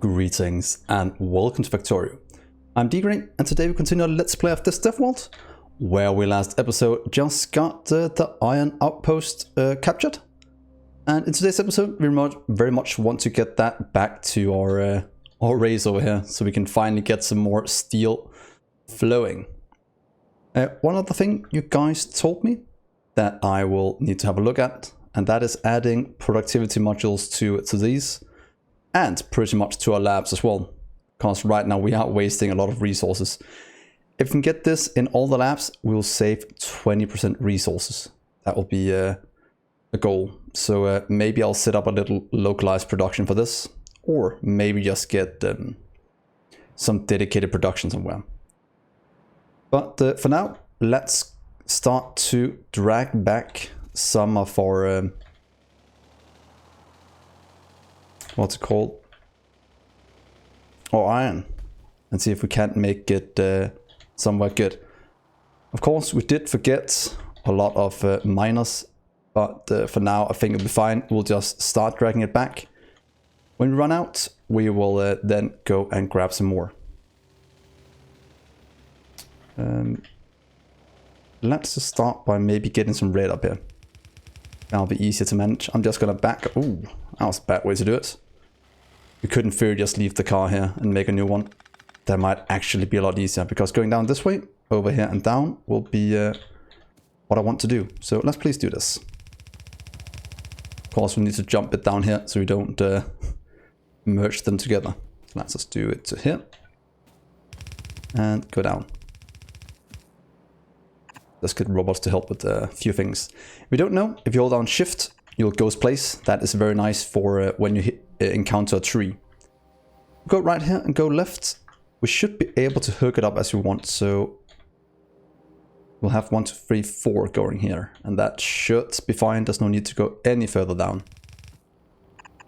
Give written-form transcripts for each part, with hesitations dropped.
Greetings and welcome to Factorio. I'm Dgray and today we continue our Let's Play of this DeathWorld, where we last episode just got the iron outpost captured. And in today's episode we very much want to get that back to our race over here, so we can finally get some more steel flowing. One other thing you guys told me that I will need to have a look at, and that is adding productivity modules to these. And pretty much to our labs as well, because right now we are wasting a lot of resources. If we can get this in all the labs, we'll save 20% resources. That will be a goal. So maybe I'll set up a little localized production for this, or maybe just get some dedicated production somewhere. But for now, let's start to drag back some of our what's it called? Or iron, and see if we can't make it somewhat good. Of course, we did forget a lot of miners, but for now I think it'll be fine. We'll just start dragging it back. When we run out, we will then go and grab some more. Let's just start by maybe getting some red up here. That'll be easier to manage. I'm just gonna back. Ooh, that was a bad way to do it. We couldn't fear just leave the car here and make a new one. That might actually be a lot easier, because going down this way, over here and down, will be what I want to do. So let's please do this. Of course, we need to jump it down here so we don't merge them together. So let's just do it to here and go down. Let's get robots to help with a few things. If you don't know, if you hold down shift, you'll ghost place. That is very nice for when you encounter a tree. Go right here and go left. We should be able to hook it up as we want. So we'll have 1, 2, 3, 4 going here, and that should be fine. There's no need to go any further down.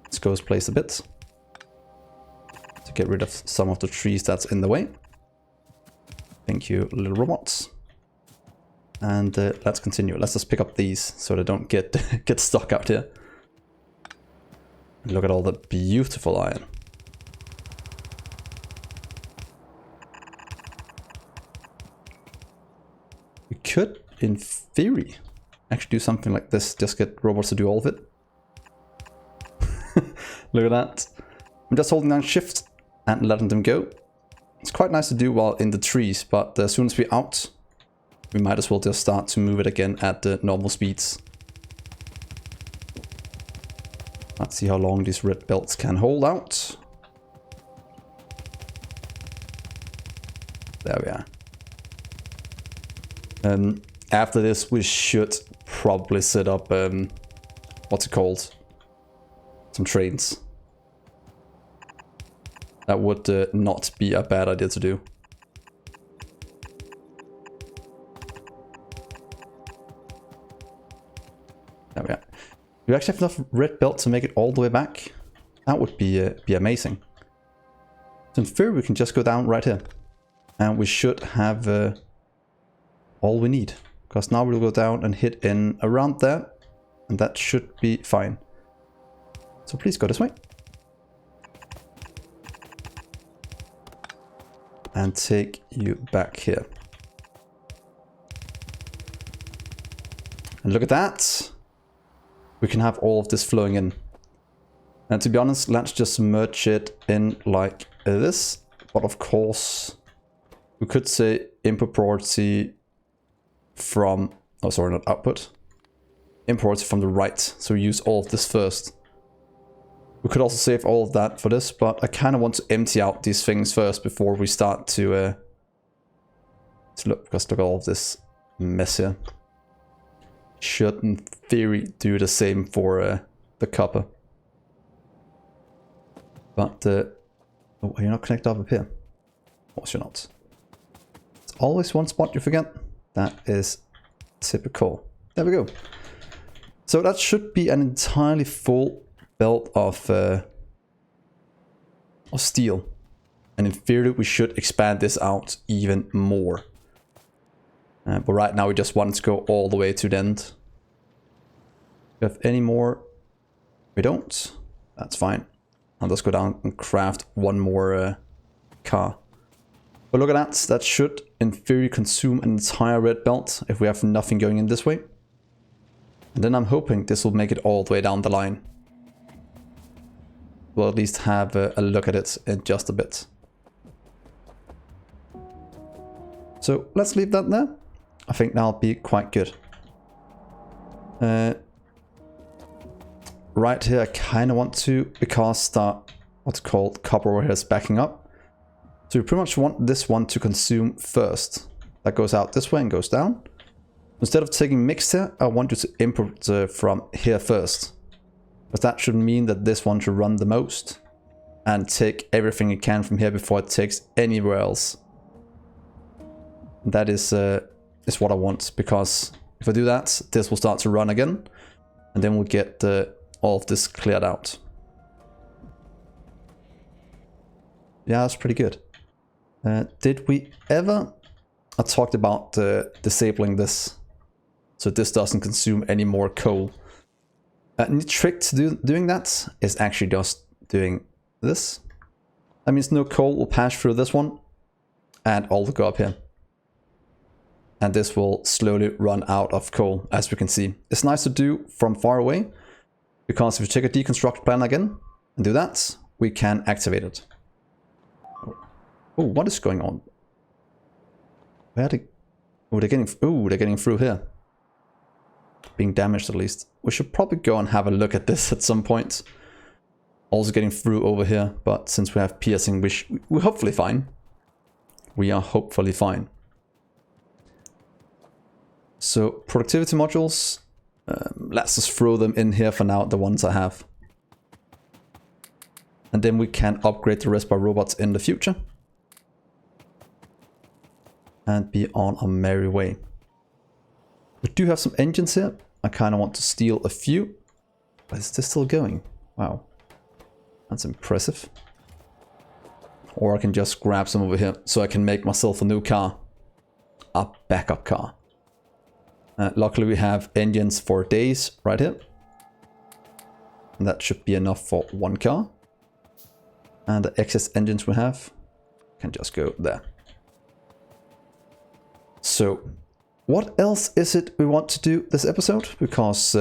Let's ghost place a bit to get rid of some of the trees that's in the way. Thank you, little robots. And let's continue. Let's just pick up these so they don't get get stuck out here. Look at all the beautiful iron. We could, in theory, actually do something like this. Just get robots to do all of it. Look at that. I'm just holding down shift and letting them go. It's quite nice to do while in the trees, but as soon as we're out, we might as well just start to move it again at the normal speeds. Let's see how long these red belts can hold out. There we are. After this, we should probably set up, what's it called? Some trains. That would not be a bad idea to do. There we are. We actually have enough red belt to make it all the way back. That would be amazing. So in theory, we can just go down right here, and we should have all we need. Because now we'll go down and hit in around there, and that should be fine. So please go this way. And take you back here. And look at that. We can have all of this flowing in. And to be honest, let's just merge it in like this. But of course, we could say input priority from, oh sorry, not output. Import from the right. So we use all of this first. We could also save all of that for this, but I kind of want to empty out these things first before we start to look, because look at all of this mess here. Should in theory do the same for the copper. But oh, you're not connected up here. Of course you're not. It's always one spot you forget. That is typical. There we go. So that should be an entirely full belt of steel. And in theory we should expand this out even more. But right now we just want to go all the way to the end. Do we have any more? We don't. That's fine. I'll just go down and craft one more car. But look at that, that should in theory consume an entire red belt if we have nothing going in this way. And then I'm hoping this will make it all the way down the line. We'll at least have a look at it in just a bit. So let's leave that there. I think that'll be quite good. Right here I kind of want to, because the what's called copper over here is backing up. So we pretty much want this one to consume first. That goes out this way and goes down. Instead of taking mixed here, I want you to import from here first. But that should mean that this one should run the most and take everything it can from here before it takes anywhere else. That is what I want, because if I do that, this will start to run again, and then we'll get all of this cleared out. Yeah, that's pretty good. Did we ever? I talked about disabling this, so this doesn't consume any more coal. And the trick to doing that is actually just doing this. That means no coal will pass through this one, and all will go up here. And this will slowly run out of coal, as we can see. It's nice to do from far away, because if you take a deconstruct plan again and do that, we can activate it. Oh, what is going on? Where are they? Oh, they're getting through here. Being damaged at least. We should probably go and have a look at this at some point. Also getting through over here, but since we have piercing, we're hopefully fine. We are hopefully fine. So productivity modules, let's just throw them in here for now, the ones I have. And then we can upgrade the rest by robots in the future. And be on our merry way. We do have some engines here. I kind of want to steal a few. But is this still going? Wow. That's impressive. Or I can just grab some over here so I can make myself a new car. A backup car. Luckily we have engines for days right here. And that should be enough for one car. And the excess engines we have can just go there. So what else is it we want to do this episode? Because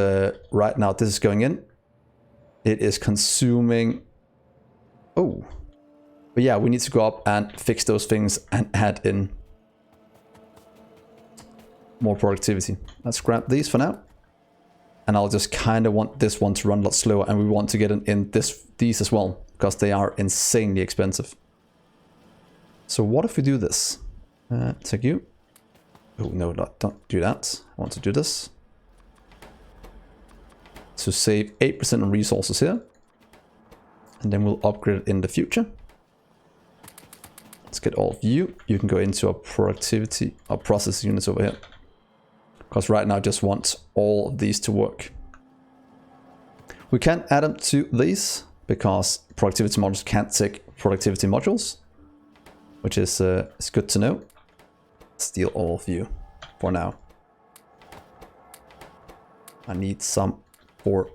right now this is going in. It is consuming... Oh. But yeah, we need to go up and fix those things and add in more productivity. Let's grab these for now. And I'll just kind of want this one to run a lot slower, and we want to get in these as well, because they are insanely expensive. So what if we do this? Take you. Oh no, don't do that. I want to do this. So save 8% on resources here. And then we'll upgrade it in the future. Let's get all of you. You can go into our productivity, our process units over here. Because right now I just want all of these to work. We can add them to these, because productivity modules can't take productivity modules. Which is good to know. Steal all of you for now. I need some for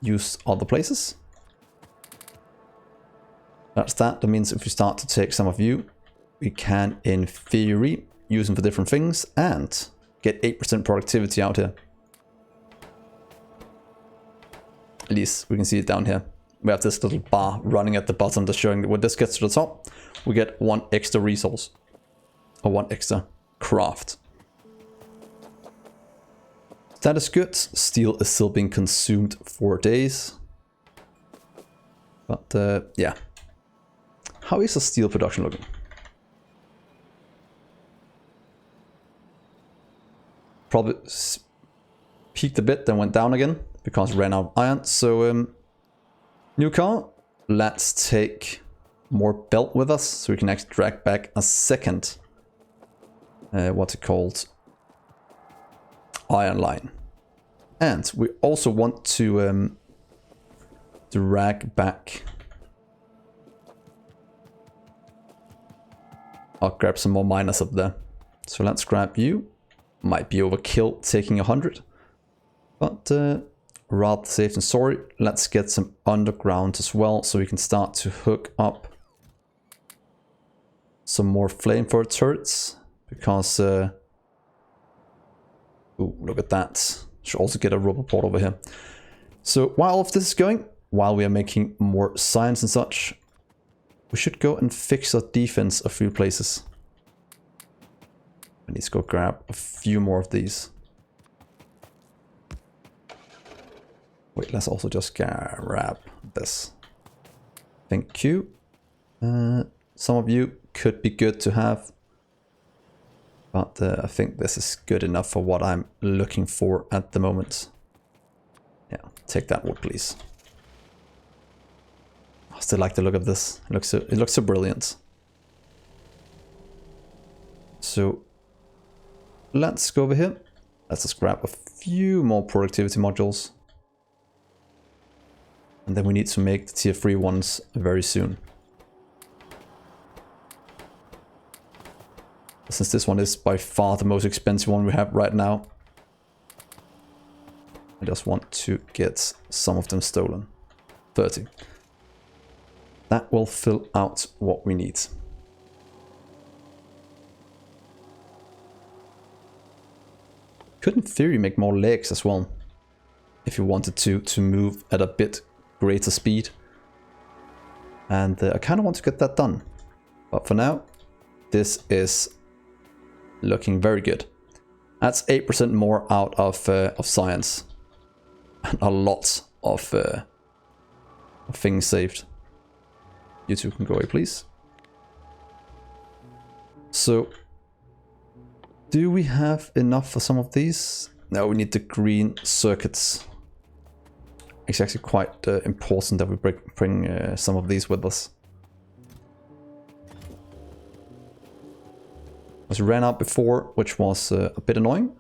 use other places. That's that. That means if we start to take some of you, we can, in theory, use them for different things and get 8% productivity out here. At least we can see it down here. We have this little bar running at the bottom that's showing that when this gets to the top, we get 1 extra resource. Or 1 extra craft. That is good. Steel is still being consumed for days. But yeah. How is the steel production looking? Probably peaked a bit, then went down again because ran out of iron. So new car. Let's take more belt with us so we can actually drag back a second what's it called, iron line. And we also want to drag back. I'll grab some more miners up there. So let's grab you. Might be overkill taking 100, but rather safe than sorry. Let's get some underground as well, so we can start to hook up some more flamethrower turrets. Because, ooh, look at that. Should also get a rubber port over here. So while all of this is going, while we are making more science and such, we should go and fix our defense a few places. I need to go grab a few more of these. Wait, let's also just grab this. Thank you. Some of you could be good to have. But I think this is good enough for what I'm looking for at the moment. Yeah, take that wood, please. I still like the look of this. It looks so brilliant. So let's go over here. Let's just grab a few more productivity modules. And then we need to make the tier 3 ones very soon. Since this one is by far the most expensive one we have right now, I just want to get some of them stolen. 30. That will fill out what we need. Could in theory make more legs as well, if you wanted to move at a bit greater speed. And I kind of want to get that done. But for now, this is looking very good. That's 8% more out of science. And a lot of things saved. You two can go away, please. So, do we have enough for some of these? No, we need the green circuits. It's actually quite important that we bring some of these with us. Was ran out before, which was a bit annoying.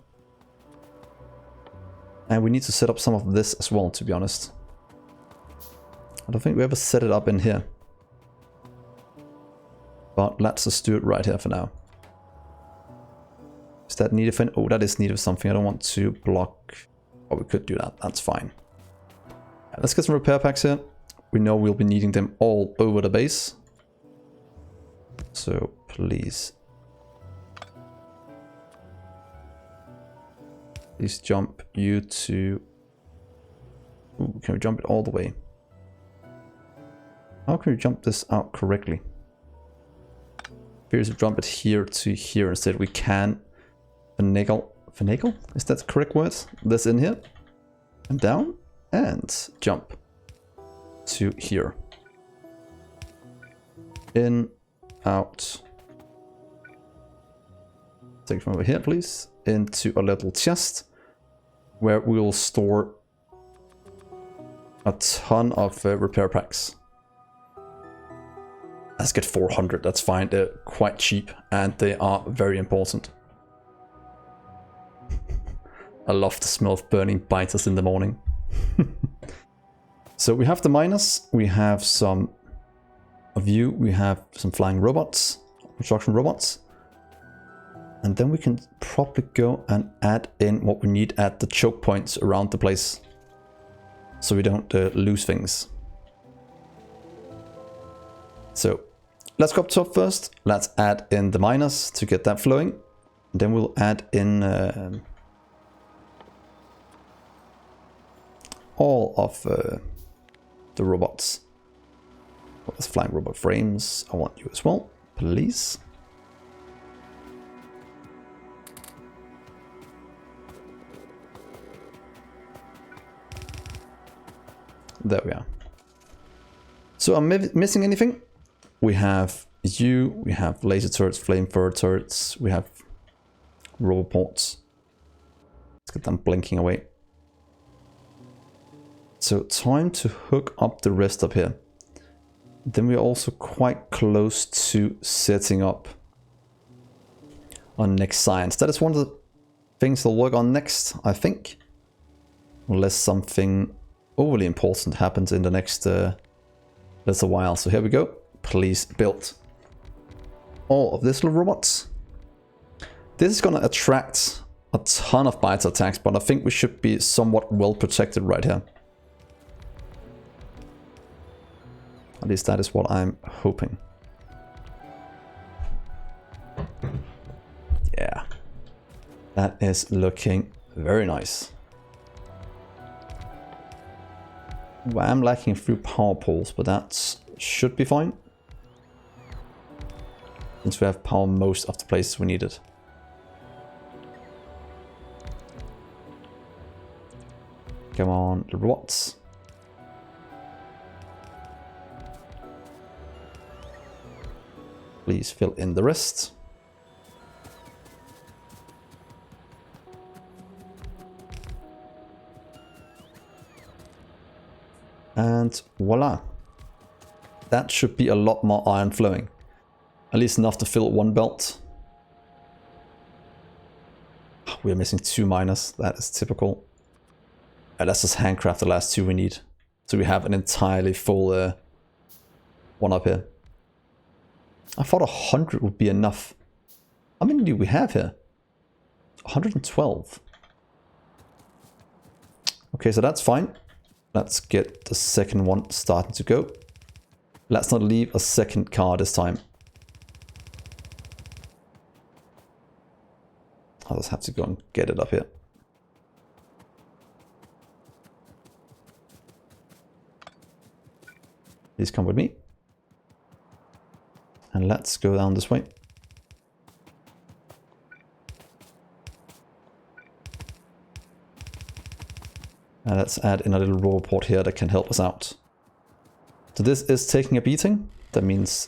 And we need to set up some of this as well, to be honest. I don't think we ever set it up in here. But let's just do it right here for now. Is that needed for... Oh, that is needed for something. I don't want to block... Oh, we could do that. That's fine. Let's get some repair packs here. We know we'll be needing them all over the base. So, please... Please jump you to... Ooh, can we jump it all the way? How can we jump this out correctly? Here's to jump it here to here instead. We can finagle? Is that the correct word? This in here. And down. And jump to here. In, out. Take it from over here, please. Into a little chest, where we will store a ton of repair packs. Let's get 400, that's fine. They're quite cheap and they are very important. I love the smell of burning biters in the morning. So we have the miners, we have some of you, we have some flying robots, construction robots. And then we can probably go and add in what we need at the choke points around the place. So we don't lose things. So let's go up top first. Let's add in the miners to get that flowing. And then we'll add in all of the robots. Well, there's flying robot frames. I want you as well, please. There we are. So I'm missing anything? We have you, we have laser turrets, flamethrower turrets, we have roboports. Let's get them blinking away. So time to hook up the rest up here. Then we're also quite close to setting up our next science. That is one of the things we'll work on next, I think. Unless something overly important happens in the next little while. So here we go. Please build all of these little robots. This is going to attract a ton of bite attacks, but I think we should be somewhat well protected right here. At least that is what I'm hoping. Yeah. That is looking very nice. Ooh, I'm lacking through power poles, but that should be fine. Since we have power most of the places we need it. Come on, the robots. Please fill in the rest. And voila. That should be a lot more iron flowing. At least enough to fill one belt. We're missing 2 miners. That is typical. Let's just handcraft the last 2 we need. So we have an entirely full one up here. I thought 100 would be enough. How many do we have here? 112. Okay, so that's fine. Let's get the second one starting to go. Let's not leave a second car this time. I'll just have to go and get it up here. Please come with me. And let's go down this way. And let's add in a little robot here that can help us out. So this is taking a beating. That means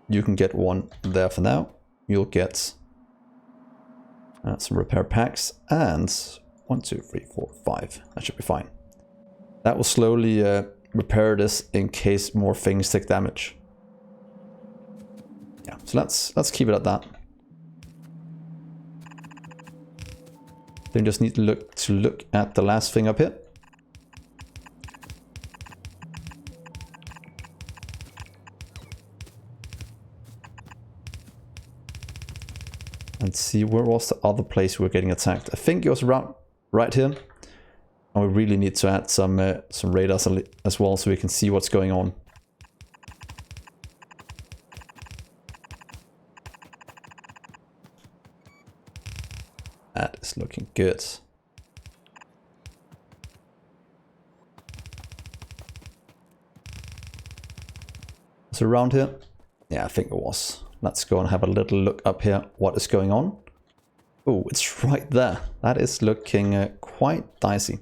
you can get one there for now. You'll get some repair packs and 1, 2, 3, 4, 5. That should be fine. That will slowly repair this in case more things take damage. Yeah, so let's keep it at that. Then just need to look at the last thing up here. And see where was the other place we were getting attacked. I think it was around right here. And we really need to add some radars as well so we can see what's going on. That is looking good. So around here? Yeah, I think it was. Let's go and have a little look up here. What is going on? Oh, it's right there. That is looking quite dicey.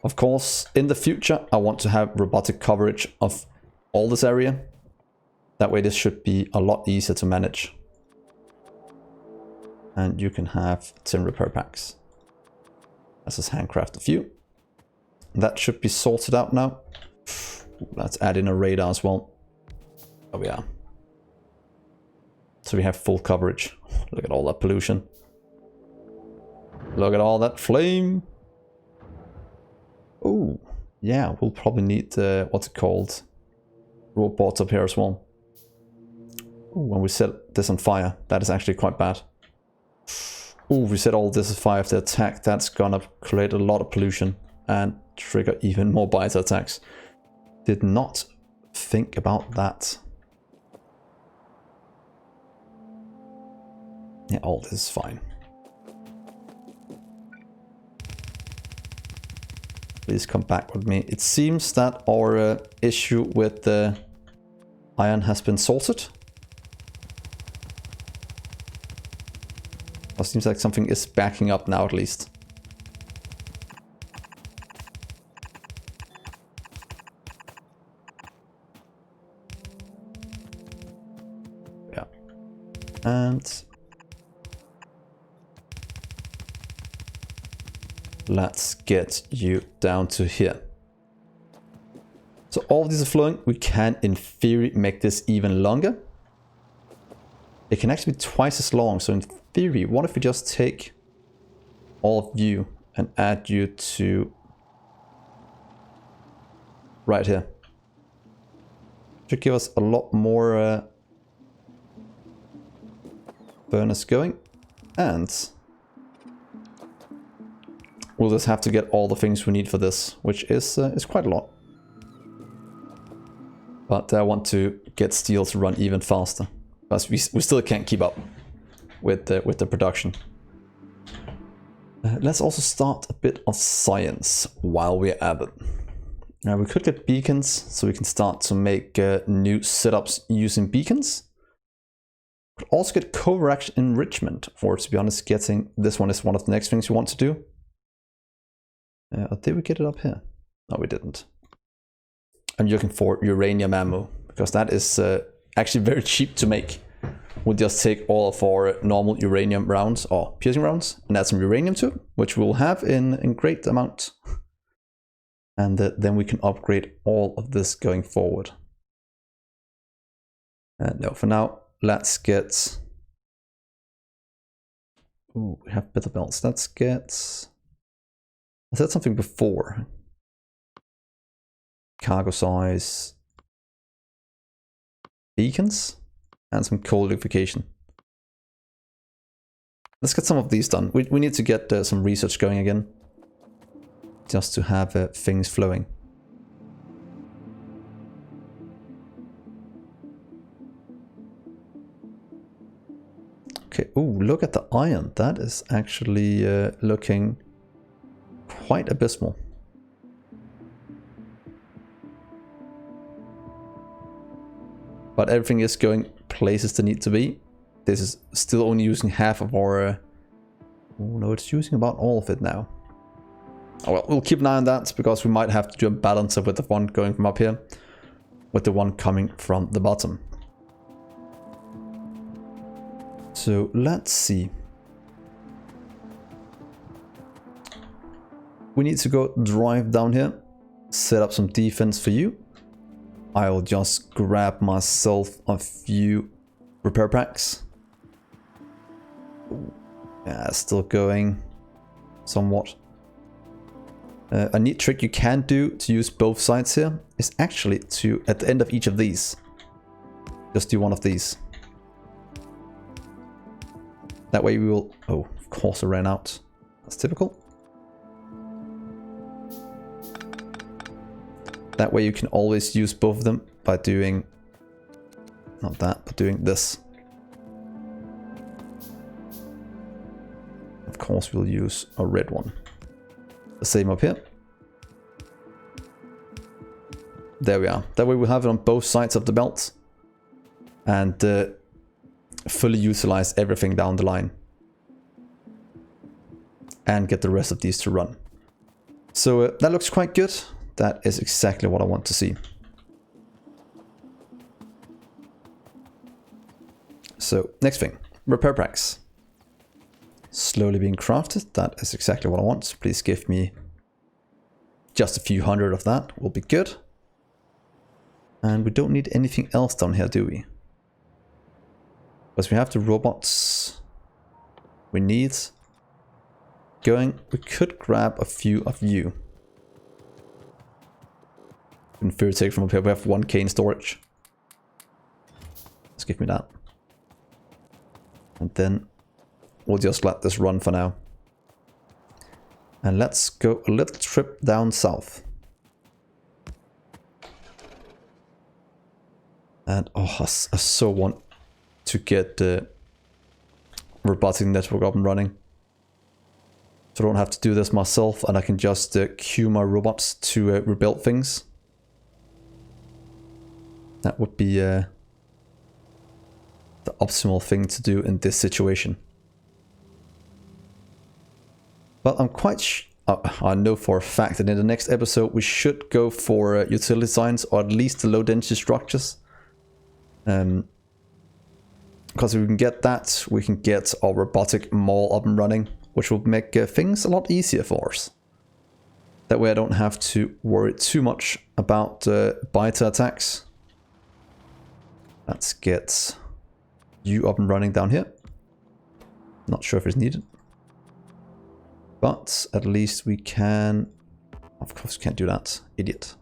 Of course, in the future, I want to have robotic coverage of all this area. That way this should be a lot easier to manage. And you can have 10 repair packs. Let's just handcraft a few. That should be sorted out now. Let's add in a radar as well. Oh yeah. So we have full coverage. Look at all that pollution. Look at all that flame. Oh, yeah, we'll probably need, what's it called? Robots up here as well. Ooh, when we set this on fire, that is actually quite bad. Oh, we set all this on fire if they attack. That's gonna create a lot of pollution and trigger even more biter attacks. Did not think about that. Yeah, all this is fine. Please come back with me. It seems that our issue with the iron has been sorted. It seems like something is backing up now at least. Yeah. And let's get you down to here. So all of these are flowing. We can, in theory, make this even longer. It can actually be twice as long. So in theory, what if we just take all of you and add you to right here? Should give us a lot more furnace going. And we'll just have to get all the things we need for this, which is quite a lot. But I want to get steel to run even faster, because we still can't keep up with the production. Let's also start a bit of science while we're at it. We could get beacons, so we can start to make new setups using beacons. Could also get covert enrichment, or to be honest, getting this one is one of the next things we want to do. Did we get it up here? No, we didn't. I'm looking for uranium ammo, because that is actually very cheap to make. We'll just take all of our normal uranium rounds, or piercing rounds, and add some uranium to it, which we'll have in great amount. And then we can upgrade all of this going forward. No, for now, let's get... Ooh, we have better belts. Let's get... I said something before. Cargo size. Beacons. And some coal liquefaction. Let's get some of these done. We need to get some research going again. Just to have things flowing. Okay, ooh, look at the iron. That is actually looking quite abysmal. But everything is going places they need to be. This is still only using half of our... Oh no, it's using about all of it now. Oh well, we'll keep an eye on that, because we might have to do a balancer with the one going from up here, with the one coming from the bottom. So let's see. We need to go drive down here, set up some defense for you. I'll just grab myself a few repair packs. Yeah, still going somewhat. A neat trick you can do to use both sides here is actually to, at the end of each of these, just do one of these. That way we will... Oh, of course I ran out. That's typical. That way you can always use both of them by doing... Not that, but doing this. Of course we'll use a red one. The same up here. There we are. That way we'll have it on both sides of the belt. And fully utilize everything down the line. And get the rest of these to run. So that looks quite good. That is exactly what I want to see. So, next thing. Repair packs. Slowly being crafted. That is exactly what I want. Please give me just a few hundred of that. Will be good. And we don't need anything else down here, do we? Because we have the robots we need going. We could grab a few of you. In theory, take from up here. We have 1k in storage. Let's give me that. And then we'll just let this run for now. And let's go a little trip down south. And oh, I so want to get the robotic network up and running. So I don't have to do this myself, and I can just queue my robots to rebuild things. That would be the optimal thing to do in this situation. But I'm quite I know for a fact that in the next episode we should go for utility signs, or at least the low density structures. Because if we can get that, we can get our robotic mall up and running, which will make things a lot easier for us. That way I don't have to worry too much about biter attacks. Let's get you up and running down here. Not sure if it's needed. But at least we can... Of course we can't do that. Idiot.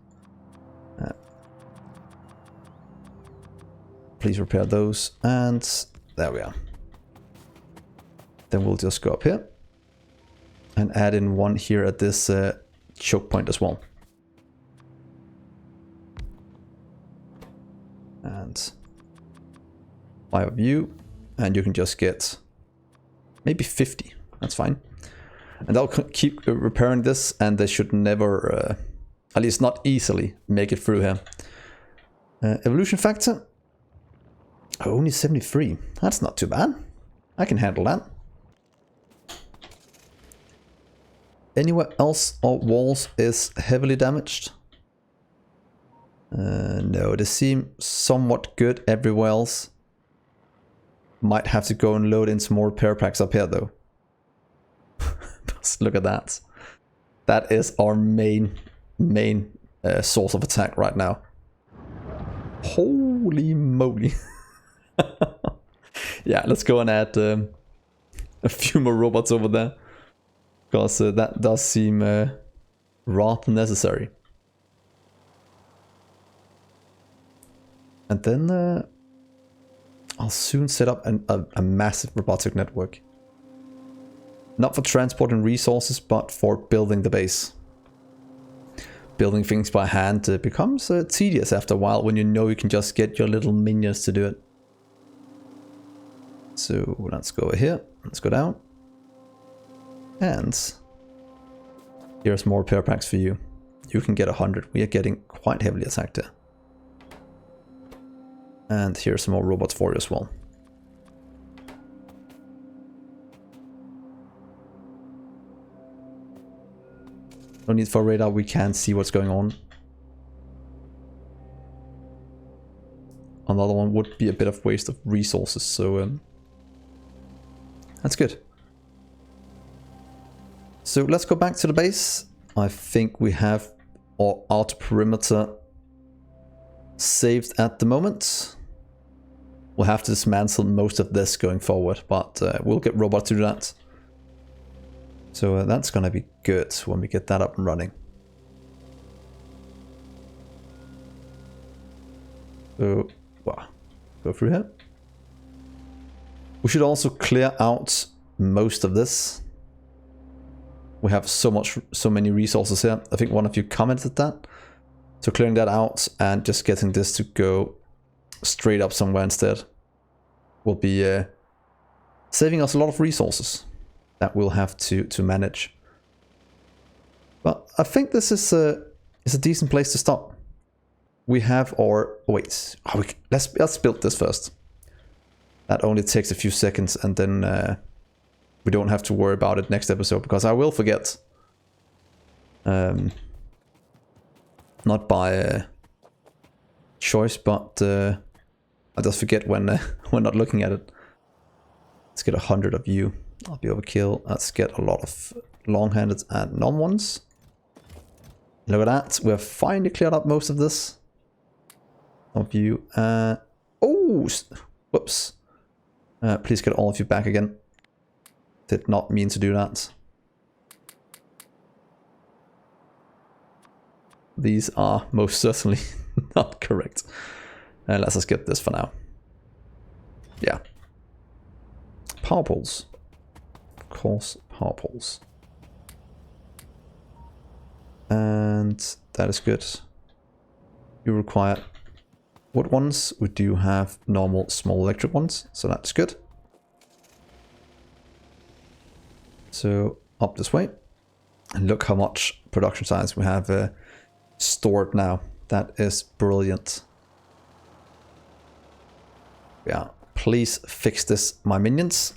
Please repair those. And there we are. Then we'll just go up here. And add in one here at this choke point as well. And 5 of you, and you can just get maybe 50. That's fine. And I'll keep repairing this, and they should never, at least not easily, make it through here. Evolution factor, only 73. That's not too bad. I can handle that. Anywhere else our walls is heavily damaged? No, they seem somewhat good everywhere else. Might have to go and load in some more repair packs up here though. Just look at that. That is our main source of attack right now. Holy moly. Yeah, let's go and add a few more robots over there. Because that does seem rather necessary. And then I'll soon set up a massive robotic network. Not for transporting resources, but for building the base. Building things by hand becomes tedious after a while when you know you can just get your little minions to do it. So let's go over here, let's go down. And here's more repair packs for you. You can get 100, we are getting quite heavily attacked here. And here's some more robots for you as well. No need for radar, we can see what's going on. Another one would be a bit of waste of resources, so that's good. So let's go back to the base. I think we have our outer perimeter saved at the moment. We'll have to dismantle most of this going forward, but we'll get robots to do that. So that's gonna be good when we get that up and running. So, wow, go through here. We should also clear out most of this. We have so many resources here. I think one of you commented that. So clearing that out and just getting this to go straight up somewhere instead will be saving us a lot of resources that we'll have to manage. But I think this is a decent place to stop. We have our wait. Oh, let's build this first. That only takes a few seconds, and then we don't have to worry about it next episode because I will forget. Not by choice, but I just forget when we're not looking at it. Let's get 100 of you. I'll be overkill. Let's get a lot of long-handed and non-ones. Look at that. We have finally cleared up most of this. Of you. Oh, whoops. Please get all of you back again. Did not mean to do that. These are most certainly not correct. Let's just get this for now. Yeah. Power poles. Of course, power poles. And that is good. You require wood ones. We do have normal small electric ones, so that's good. So up this way. And look how much production science we have stored now. That is brilliant. Yeah, please fix this, my minions.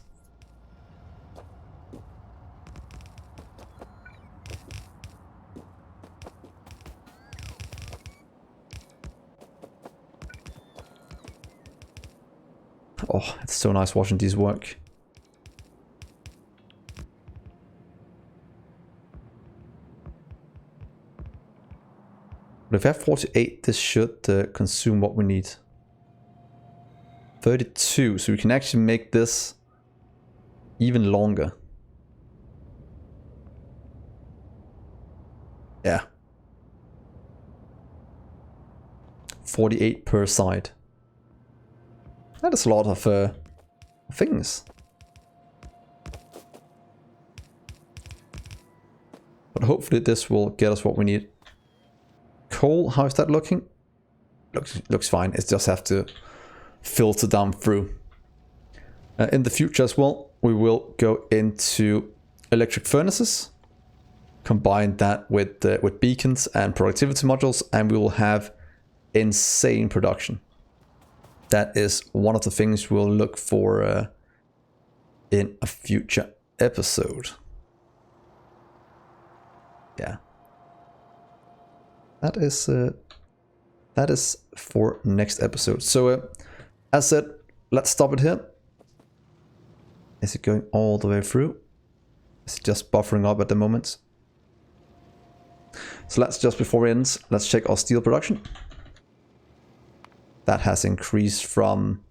Oh, it's so nice watching these work. But if we have 48, this should consume what we need. 32, so we can actually make this even longer. Yeah. 48 per side. That is a lot of things. But hopefully this will get us what we need. Coal, how is that looking? Looks fine. It just have to filter down through. In the future as well, we will go into electric furnaces, combine that with beacons and productivity modules, and we will have insane production. That is one of the things we'll look for in a future episode. Yeah, that is for next episode. So as said, let's stop it here. Is it going all the way through? Is it just buffering up at the moment? So let's just before it ends, let's check our steel production. That has increased from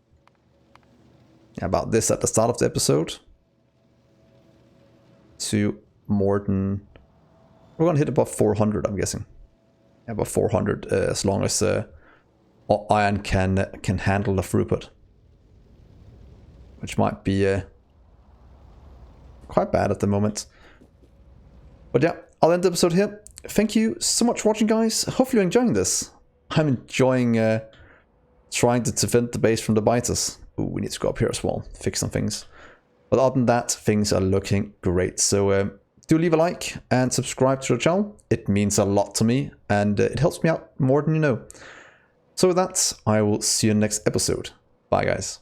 about this at the start of the episode to more than, we're gonna hit above 400, I'm guessing. Above 400 as long as iron can handle the throughput, which might be quite bad at the moment. But yeah, I'll end the episode here. Thank you so much for watching, guys. Hopefully you're enjoying this. I'm enjoying trying to defend the base from the biters. Ooh, we need to go up here as well, fix some things. But other than that, things are looking great. So do leave a like and subscribe to the channel. It means a lot to me, and it helps me out more than you know. So with that, I will see you in the next episode. Bye, guys.